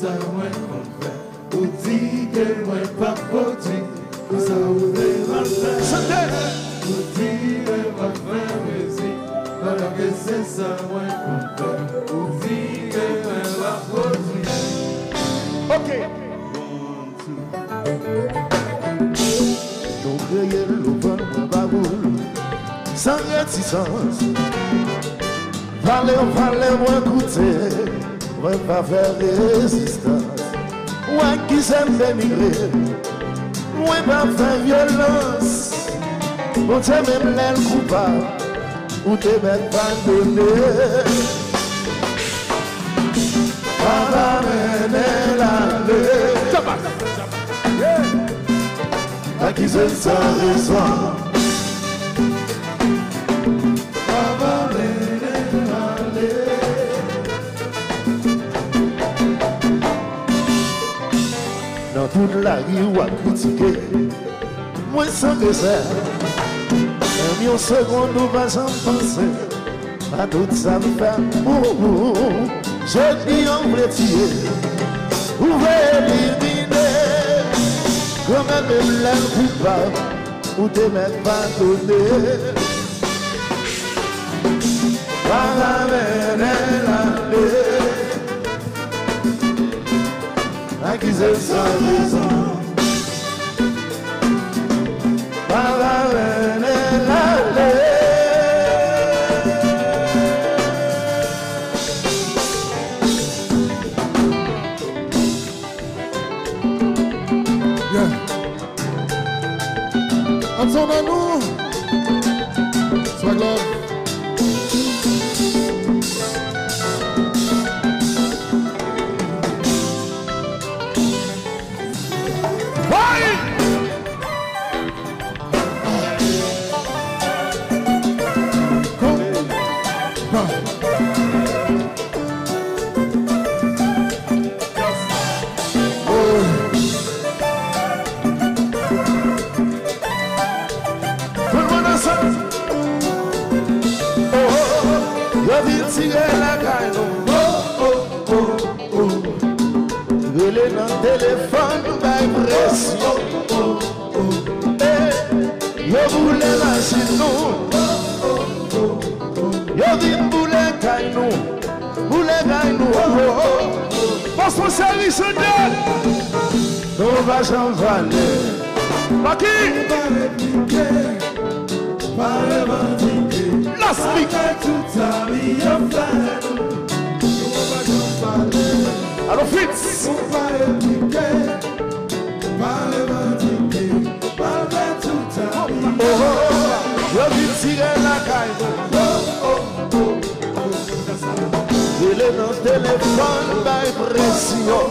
ça, moi, qu'on fait. Ou dit que moi, pas produit. Ou ça, ou devant faire. Ou dit que moi, faire musique. Alors que c'est ça, moi, qu'on fait. Ou dit que moi, pas produit. Ok. Nous créons le vent, moi, baboule. Sans réticence. Parlez, moi, écoutez. Moi, pas faire résistance. Moi, qui s'aime dénigrer. Moi, pas faire violence. Bon, t'es même l'aile coupable. Ou t'es même pas donné. Pas mener l'aller. À qui c'est sans raison. Dans toute la rue ou à critiquer, moi sans réserve. Un million seconde nous va s'en penser. À tout ça me fait. Je dis en blêtier. Vous éliminer. Comme même l'aile coupable. Ou t'es même pas donné. Pas la mener l'aller. Accusé sans raison. Pas la mener l'aller. Entendons-nous. Sois glad. Téléphone, by pression. Yo voulais la sinon. Yo vin voulait caille-nous. Voulait caille-nous. Parce que c'est Richelieu. Nous va s'en valer. Pas qui? Pas répliquer. Pas revendiquer. La smic. Tout ça, il y a fait. Alors Fritz. Pas répliquer. Pas revendiquer. Pas faire tout ça. Yo vin tirer la caille. Il est dans le téléphone, by pression.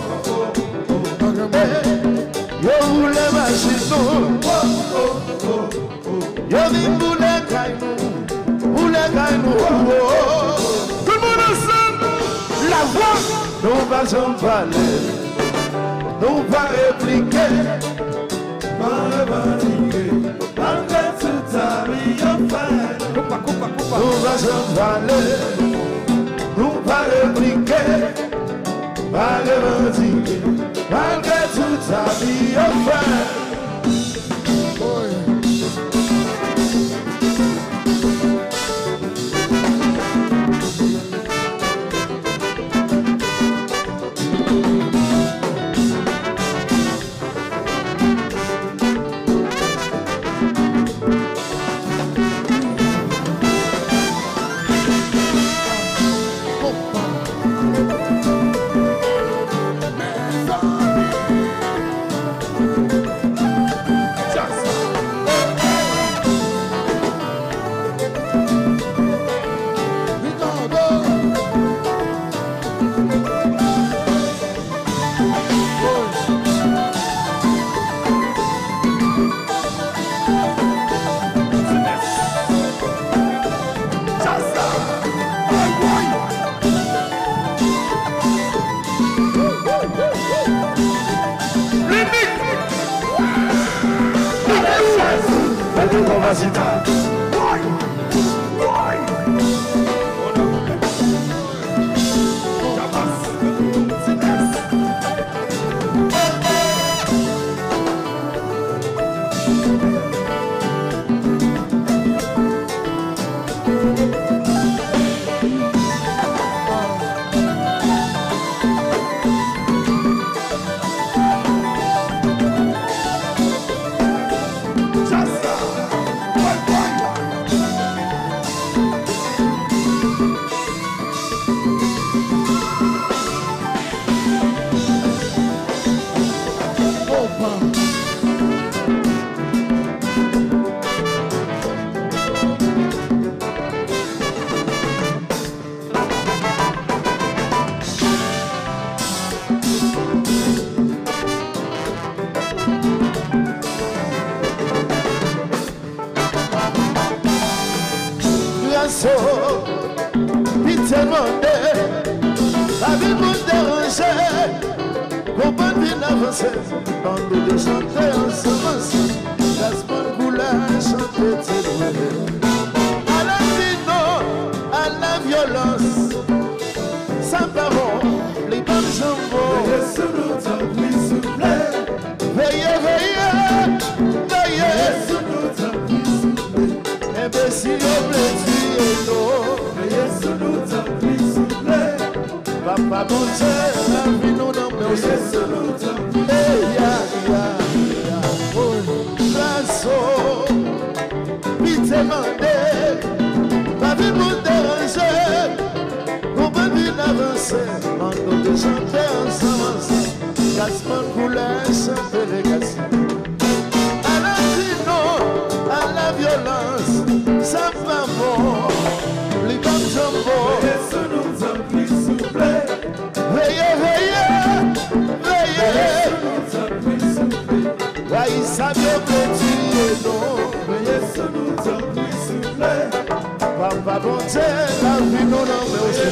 Yo voulais ma chino. Yo vin voulait caille-nous. Voulait caille-nous. Tout le monde ensemble. La voix. Nous pas en parler. Nous pas répliquer. Pas revendiquer. Pas faire tout ça, il y a fait. Nous pas en parler. Nous pas répliquer. Pas revendiquer. Malgré tout ça, il y a fait. Compagnie vient avancer, quand nous de chanter ensemble, Gaspard Goulin chanter tes doigts. À la dino, à la violence, sans parole, les femmes jambons. Veillez sur nous, tant pis, s'il vous plaît. Veillez, veillez, veillez. Veillez sur nous, tant pis, s'il vous plaît. Imbécile, tuer nous. Veillez sur nous, tant pis, s'il vous plaît. Papa, bon Dieu, la vie nous donne. Veillez sur nous, tant pis. Pite mandé, pas vu pour déranger, on peut bien avancer, en nous de chanter ensemble, Gaspard Goulin chanter les garçons. À la dino, à la violence, ça va bon, les femmes jambons. Veillez sur nous, tant pis, s'il vous plaît. Veillez, veillez, veillez. Why ça bien petit non. Veillez sur nous, tant pis, s'il vous plaît. Papa bon Dieu, la vie nous non mais aussi.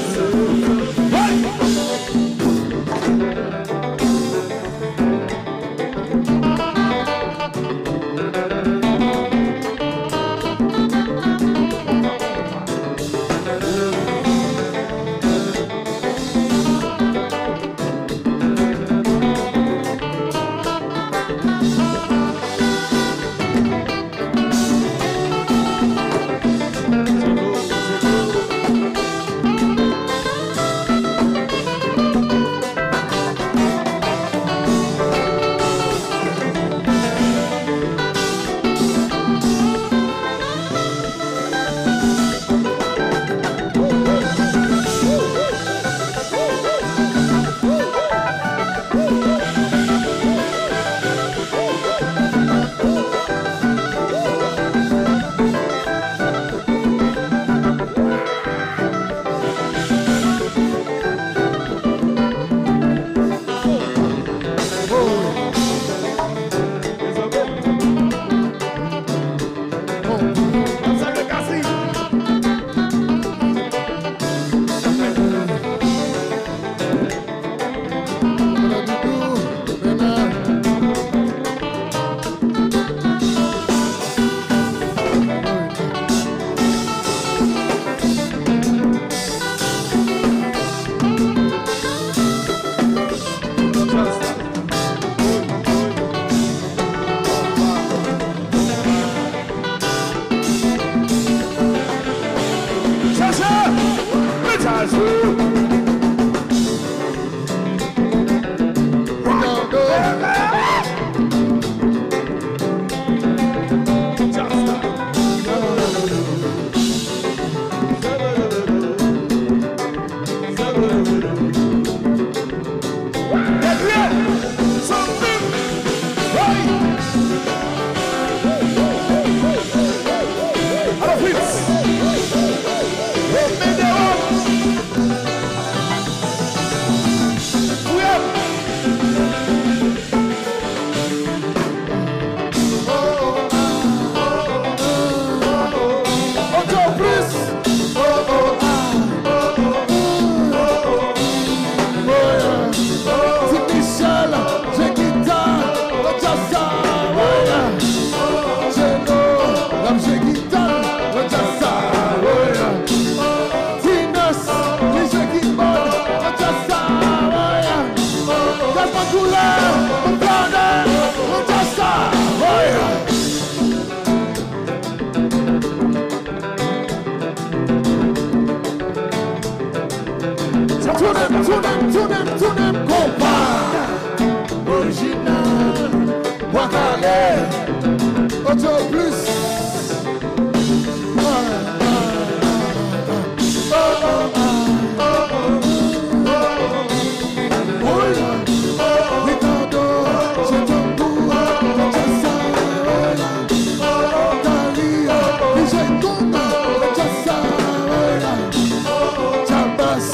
Chabas,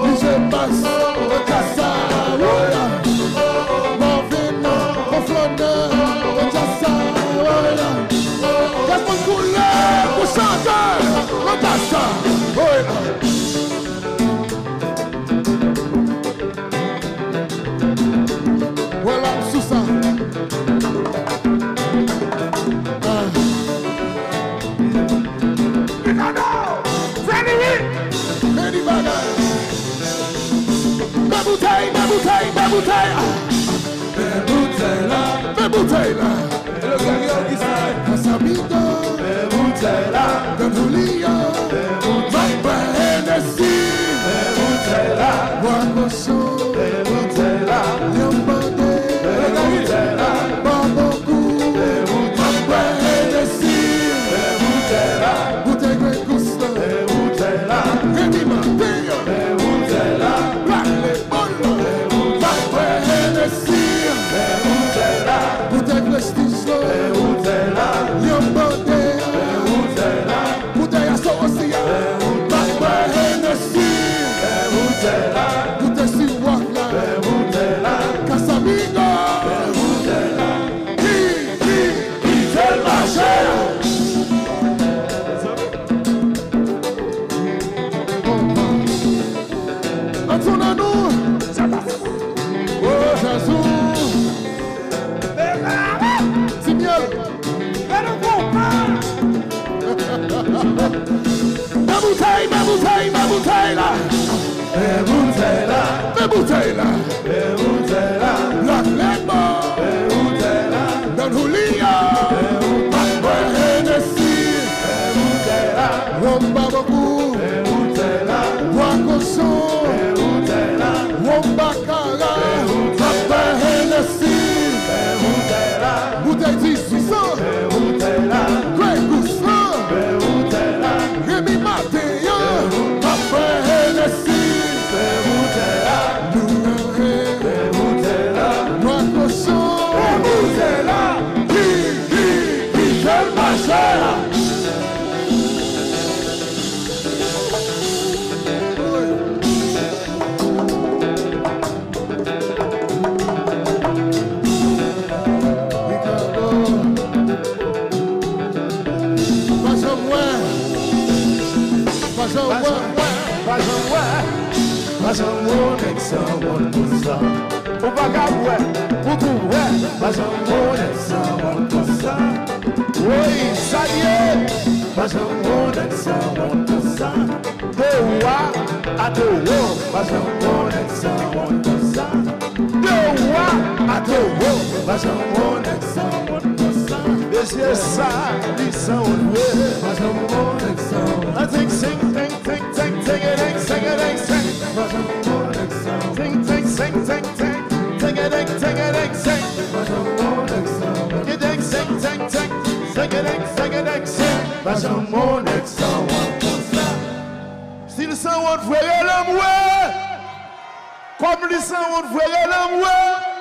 DJ Bass, Casa. bouteilles là. Les bouteilles là. Les bouteilles là. Les bouteilles là. La clé Les bouteilles là. dans nous lia. Hennessy. Les bouteilles là. Womba beaucoup. Les bouteilles là. Bois cochon. Les bouteilles là. Womba cara. Papa Hennessy. Les bouteilles là. Bouteille 1800. Les bouteilles là. Greg Goussin. Les bouteilles là. Rémi Matéa. Papa Hennessy. Les bouteilles là. Les bouteilles là. Bois cochon. Les bouteilles là. Michel Macher. Mas amor é que são moça. O vagabundo, o cué. Mas amor é que são moça. Oi, sabia? Mas amor é que são moça. Deu a deu. Mas amor é que são moça. Deu a deu. Mas amor é que são moça. Esse é essa lição. Mas amor é que são. I think sing, think, think, think, think, it ain't, sing, it ain't, sing. Mas amor é que são. Think, think, sing, think, think, think, it ain't, sing, it ain't, sing. Mas amor é que são. It ain't, sing, think, think, sing, it ain't, sing, it ain't, sing. Mas amor é que são. Si le sang on voyait l'amour, comme le sang on voyait l'amour.